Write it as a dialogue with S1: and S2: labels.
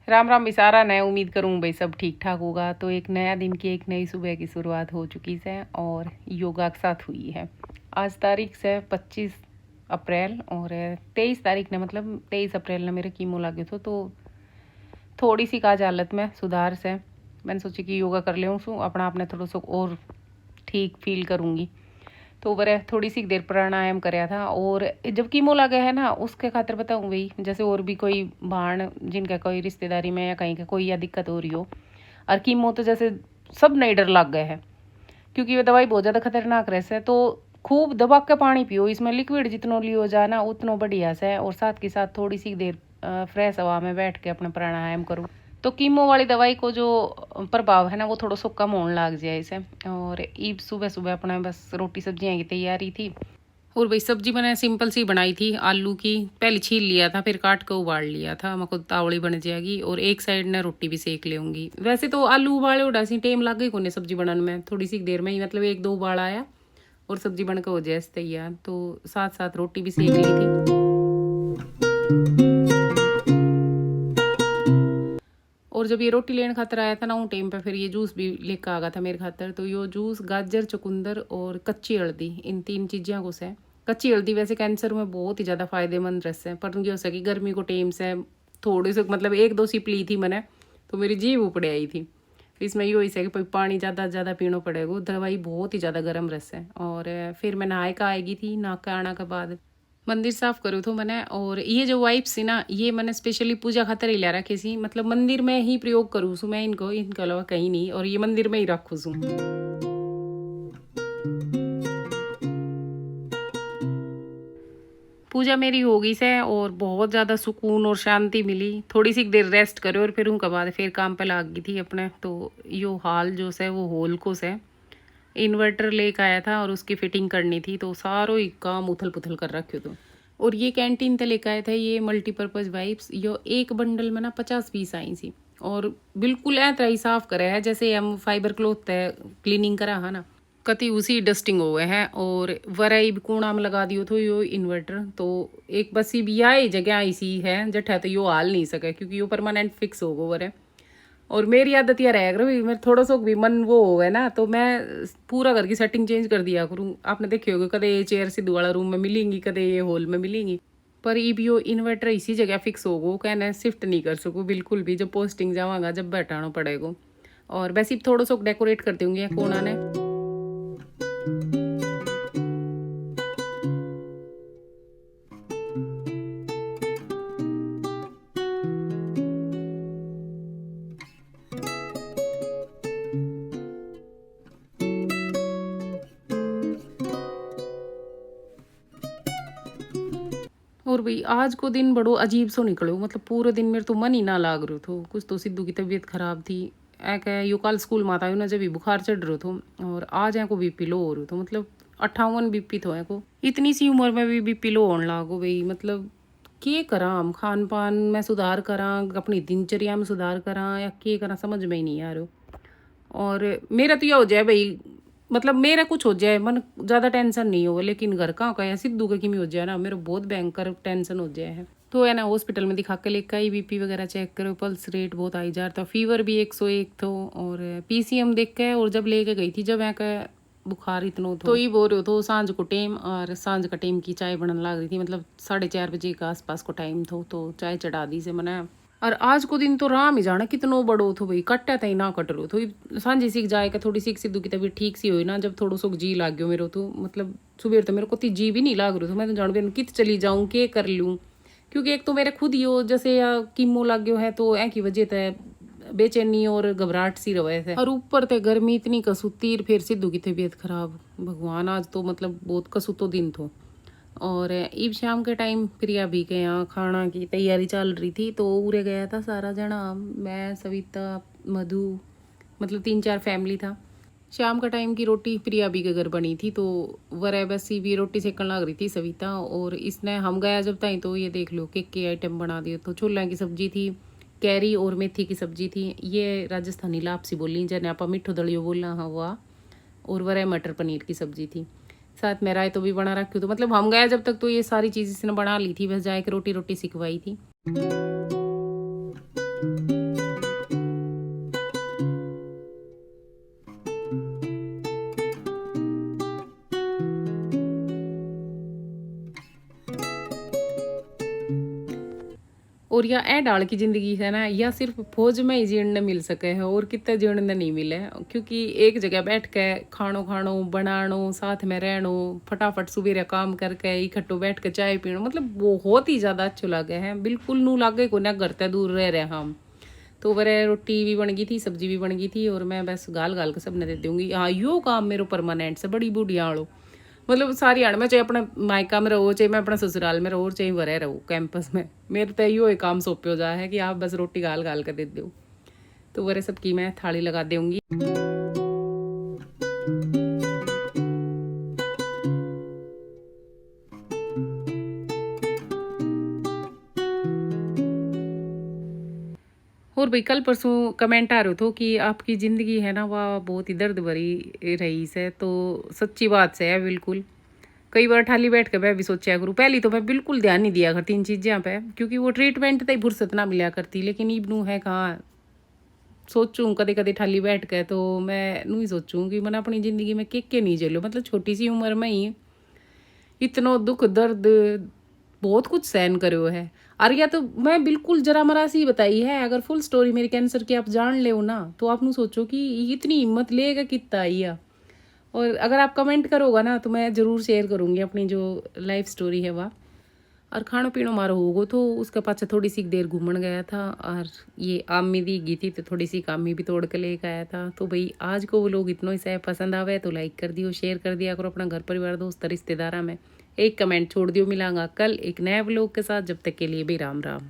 S1: राम राम इशारा नया। उम्मीद करूँ भाई सब ठीक ठाक होगा। तो एक नया दिन की एक नई सुबह की शुरुआत हो चुकी है और योगा के साथ हुई है। आज तारीख से 25 अप्रैल और 23 तारीख ने मतलब 23 अप्रैल ने मेरे कीमो लगे तो थोड़ी सी काज हालत में सुधार से मैंने सोची कि योगा कर ले अपना आपने थोड़ा सा और ठीक फील करूँगी। तो वह थोड़ी सी देर प्राणायाम कराया था। और जब कीमो लगा है ना उसके खातिर बताऊँ भाई, जैसे और भी कोई भाण जिनका कोई रिश्तेदारी में या कहीं का कोई या दिक्कत हो रही हो और कीमो तो जैसे सब नहीं डर लग गए हैं, क्योंकि ये दवाई बहुत ज़्यादा खतरनाक रहता है। तो खूब दबा के पानी पियो, इसमें लिक्विड जितना लियो जाए ना उतना बढ़िया से, और साथ के साथ थोड़ी सी देर फ्रेश हवा में बैठ के अपना प्राणायाम करो तो कीमो वाली दवाई को जो प्रभाव है ना वो थोड़ा सा कम होने लग जाए इसे। और ईब सुबह सुबह अपना बस रोटी सब्जियाँ की तैयारी थी। और भाई सब्जी मैंने सिंपल सी बनाई थी, आलू की। पहले छील लिया था फिर काट के उबाल लिया था, मेरे को तावड़ी बन जाएगी। और एक साइड ने रोटी भी सेक लेंगी। वैसे तो आलू उबाले उड़ा सी टाइम लग गई कोने सब्जी बनाने में, थोड़ी सी देर में ही मतलब 1-2 उबाल आया और सब्जी बन के हो जाए तैयार। तो साथ साथ रोटी भी सेक ली थी। और जब ये रोटी लेने खातर आया था ना उन टाइम पे फिर ये जूस भी लेकर आ गया था मेरे खातर। तो यो जूस गाजर, चुकंदर और कच्ची हल्दी, इन 3 चीज़ों को से। कच्ची हल्दी वैसे कैंसर में बहुत ही ज़्यादा फायदेमंद रहता है, पर ये हो सकी गर्मी को टाइम से थोड़ी सी मतलब 1-2 सिप ली थी मैंने तो मेरी जीभ उपड़े आई थी। इसमें यो ही है कि पानी ज़्यादा पीना पड़ेगा, दवाई बहुत ही ज़्यादा गर्म रहता है। और फिर मैं नहाए का आएगी थी, नहा के आने के बाद मंदिर साफ करो तो मैंने। और ये जो वाइप्स है ना ये मैंने स्पेशली पूजा खातर ही ला रखी सी, मतलब मंदिर में ही प्रयोग करूँ सू मैं इनको, इनके अलावा कहीं नहीं। और ये मंदिर में ही रखू सू। पूजा मेरी हो गई से और बहुत ज़्यादा सुकून और शांति मिली। थोड़ी सी देर रेस्ट करो और फिर उनके बाद फिर काम पे लग गई थी अपने। तो यो हाल जो से वो होल को से इन्वर्टर लेके आया था और उसकी फिटिंग करनी थी, तो सारो ही काम उथल पुथल कर रखे तो। और ये कैंटीन ते लेके आए थे ये मल्टीपर्पज़ वाइप्स। यो एक बंडल में ना 50 पीस आई सी और बिल्कुल ऐ तरह ही साफ करे है जैसे हम फाइबर क्लॉथ क्लीनिंग करा है ना, कति उसी डस्टिंग हो गए हैं। और वराई भी कूड़ा में लगा दियो तो यो इन्वर्टर तो एक बस ही भी आई जगह ऐसी है जठा तो यो हाल नहीं सके, क्योंकि यो परमानेंट फिक्स हो गो वरे। और मेरी आदत यह रहेगा भाई, मैं थोड़ा सा भी मन वो हो गया ना तो मैं पूरा घर की सेटिंग चेंज कर दिया करूँ। आपने देखे होगे कदे ये चेयर सिद्धू वाला रूम में मिलेंगी, कदे ये हॉल में मिलेंगी। पर ये भी इन्वर्टर इसी जगह फिक्स हो गो, कहना शिफ्ट नहीं कर सकूँ बिल्कुल भी। जब पोस्टिंग जावागा जब बैठाना पड़ेगा। और वैसे थोड़ा सा डेकोरेट कर दूंगी कोना ने। और भाई आज को दिन बड़ो अजीब सो निकलो, मतलब पूरे दिन मेरे तो मन ही ना लाग रहो थो। कुछ तो सिद्धू की तबीयत खराब थी। यो कल स्कूल में आता ना जब भी बुखार चढ़ रहो थो और आज को बीपी लो हो रहो तो मतलब 58 बीपी तो है को। इतनी सी उम्र में भी बीपी लो होने लागो भाई। मतलब के करा हम खान पान में सुधार करा, अपनी दिनचर्या में सुधार करा या के करा समझ में ही नहीं आ रहा। और मेरा तो यह हो जाए भाई, मतलब मेरा कुछ हो जाए मन ज़्यादा टेंशन नहीं हो, लेकिन घर का या सिद्धू का किमी हो जाए ना मेरा बहुत भयंकर टेंशन हो जाए है। तो है ना हॉस्पिटल में दिखा के लेकर आई, बीपी वगैरह चेक करो, पल्स रेट बहुत आई जा रहा था, फीवर भी 101 तो। और पीसीएम देख के और जब लेके गई थी जब यहाँ बुखार इतना तो ही बोल रहे हो। सांझ को टाइम और सांझ का टाइम की चाय बनने लग रही थी, मतलब 4:30 बजे के आसपास को टाइम थो तो चाय चढ़ा दी से मैंने। और आज को दिन तो राम ही जाना कितनो बड़ो थो भाई, कट्टा तई ना कट रो थो। सांझी सीख जाए का थोड़ी सीख सिद्धू की तबीयत ठीक सी हुई ना जब थोड़ा सो जी लाग गयो मेरे तो, मतलब सुबह तो मेरे को ती जी भी नहीं लाग रहा था। मैं तो जान भी कित चली जाऊँ के कर लूँ, क्योंकि एक तो मेरे खुद ही हो जैसे या कीमो लाग गयो है तो ऐ की वजह तय बेचैनी और घबराहट सी रहे थे। और ऊपर ते गर्मी इतनी कसूतीर, फिर सिद्धू की तबीयत खराब। भगवान आज तो मतलब बहुत कसूतो दिन थो। और ईब शाम के टाइम प्रिया भी के यहाँ खाना की तैयारी चल रही थी तो उरे गया था सारा जना, मैं सविता मधु, मतलब 3-4 फैमिली था। शाम का टाइम की रोटी प्रिया भी के घर बनी थी, तो वह बस भी रोटी सेकन लग रही थी सविता, और इसने हम गया जब तक तो ये देख लो के आइटम बना दिए। तो छोला की सब्जी थी, कैरी और मेथी की सब्जी थी, ये राजस्थानी लापसी बोली जैसे आप मिठो दलियो बोलना हाँ वह, और वह मटर पनीर की सब्जी थी। साथ में रायतो भी बना रखी, तो मतलब हम गए जब तक तो ये सारी चीज़ इसने बना ली थी, बस जाके रोटी रोटी सिखवाई थी। और या ए डाल की जिंदगी है ना, या सिर्फ फौज में ही जीण मिल सके है, और कितने जीण नहीं मिले, क्योंकि एक जगह बैठ के खानो खानो बनानो साथ में रहनो, फटाफट सुबह काम करके इकट्ठो बैठ के चाय पीनो, मतलब बहुत ही ज्यादा अच्छो लगे है। बिल्कुल नू लागे को ना घर ते दूर रह रहे हम। तो वह रोटी भी बन गई थी, सब्जी भी बन गई थी, और मैं बस गाल गाल के सबने दे दूंगी। हाँ यो काम मेरो परमानेंट से बड़ी बूढ़िया आड़ो, मतलब सारी हाड़ में, चाहे अपने मायका में रहो, चाहे मैं अपने ससुराल में रहो, चाहे वरे रहो कैंपस में, मेरे तो यो एक काम सौंपे हो जाए है कि आप बस रोटी गाल गाल कर दे दो। तो वरे सबकी मैं थाली लगा दूंगी। और भाई कल परसों कमेंट आ रहे थे कि आपकी ज़िंदगी है ना वह बहुत ही दर्द भरी रही से, तो सच्ची बात से है बिल्कुल। कई बार ठाली बैठ के मैं भी सोचा करूँ, पहली तो मैं बिल्कुल ध्यान नहीं दिया करती इन चीज़ों पे, क्योंकि वो ट्रीटमेंट तक फुर्सत ना मिला करती। लेकिन इबनू है कहाँ सोचूं कदे कदे ठाली बैठ के, तो मैं नू ही सोचूं कि मैंने अपनी ज़िंदगी में के नहीं झेलो, मतलब छोटी सी उम्र में ही इतना दुख दर्द बहुत कुछ सहन करो है। और या तो मैं बिल्कुल जरा मरा सी बताई है, अगर फुल स्टोरी मेरे कैंसर की आप जान ले ना, तो आप नू सोचो कि इतनी हिम्मत लेगा कितना आई है। और अगर आप कमेंट करोगा ना, तो मैं ज़रूर शेयर करूँगी अपनी जो लाइफ स्टोरी है वह। और खानो पीनो मारो होगो, तो उसके पास थोड़ी सी देर घूमन गया था, और ये आमी दी गई थी, तो थोड़ी सी कामी भी तोड़ के लेके आया था। तो भाई आज को वो लोग इतना ही से पसंद आवे तो लाइक कर दियो, शेयर कर दिया करो अपना घर परिवार दोस्त रिश्तेदारा में, एक कमेंट छोड़ दियो। मिलांगा कल एक नए व्लॉग के साथ, जब तक के लिए भी राम राम।